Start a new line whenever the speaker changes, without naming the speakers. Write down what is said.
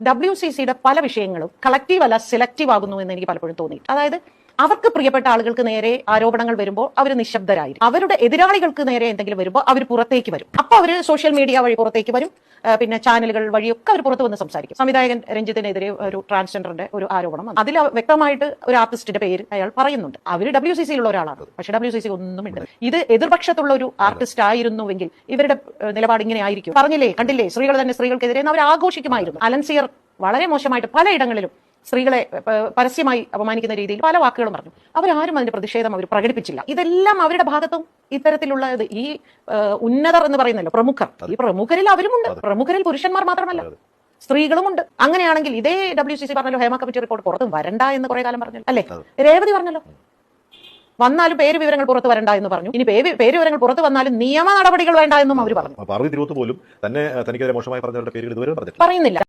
WCCയുടെ പല വിഷയങ്ങളും കളക്റ്റീവ് അല്ല സെലക്റ്റീവ് ആകുന്നു എന്ന് എനിക്ക് പലപ്പോഴും തോന്നി. അതായത് അവർക്ക് പ്രിയപ്പെട്ട ആളുകൾക്ക് നേരെ ആരോപണങ്ങൾ വരുമ്പോൾ അവർ നിശബ്ദരായിരിക്കും. അവരുടെ എതിരാളികൾക്ക് നേരെ എന്തെങ്കിലും വരുമ്പോൾ അവർ പുറത്തേക്ക് വരും. അപ്പോൾ അവർ സോഷ്യൽ മീഡിയ വഴി പുറത്തേക്ക് വരും, പിന്നെ ചാനലുകൾ വഴിയൊക്കെ അവർ പുറത്തു വന്ന് സംസാരിക്കും. സംവിധായകൻ രഞ്ജിത്തിനെതിരെ ഒരു ട്രാൻസ്ജെൻഡറിന്റെ ഒരു ആരോപണം, അതിൽ വ്യക്തമായിട്ട് ഒരു ആർട്ടിസ്റ്റിന്റെ പേര് അയാൾ പറയുന്നുണ്ട്. അവർ WCCയിലുള്ള ഒരാളാണ്, പക്ഷെ WCC ഒന്നും ഇല്ല. ഇത് എതിർപക്ഷത്തുള്ള ഒരു ആർട്ടിസ്റ്റ് ആയിരുന്നുവെങ്കിൽ ഇവരുടെ നിലപാട് ഇങ്ങനെ ആയിരിക്കും. പറഞ്ഞില്ലേ, കണ്ടില്ലേ, സ്ത്രീകൾ തന്നെ സ്ത്രീകൾക്കെതിരെ അവർ ആഘോഷിക്കുമായിരുന്നു. അലൻസിയർ വളരെ മോശമായിട്ട് പലയിടങ്ങളിലും സ്ത്രീകളെ പരസ്യമായി അപമാനിക്കുന്ന രീതിയിൽ പല വാക്കുകളും പറഞ്ഞു. അവരാരും അതിന്റെ പ്രതിഷേധം അവർ പ്രകടിപ്പിച്ചില്ല. ഇതെല്ലാം അവരുടെ ഭാഗത്തും ഇത്തരത്തിലുള്ള ഈ ഉന്നതർ എന്ന് പറയുന്നല്ലോ, പ്രമുഖർ, ഈ പ്രമുഖരിൽ അവരുമുണ്ട്. പ്രമുഖരിൽ പുരുഷന്മാർ മാത്രമല്ല, സ്ത്രീകളുമുണ്ട്. അങ്ങനെയാണെങ്കിൽ ഇതേ WCC പറഞ്ഞല്ലോ, ഹേമ കമ്മിറ്റി റിപ്പോർട്ട് പുറത്ത് വരണ്ട എന്ന് കുറെ കാലം പറഞ്ഞല്ലോ, അല്ലേ? രേവതി പറഞ്ഞല്ലോ, വന്നാലും പേര് വിവരങ്ങൾ പുറത്ത് വരണ്ട എന്ന് പറഞ്ഞു. ഇനി പേര് വിവരങ്ങൾ പുറത്ത് വന്നാലും നിയമ നടപടികൾ വേണ്ട എന്നും അവർ പറഞ്ഞു.
പാർവതി തിരുവോത്ത് പോലും തന്നെ തനിക്കെതിരെ മോശമായി പറഞ്ഞവരുടെ പേരുകൾ ഇതുവരെ
പറയുന്നില്ല.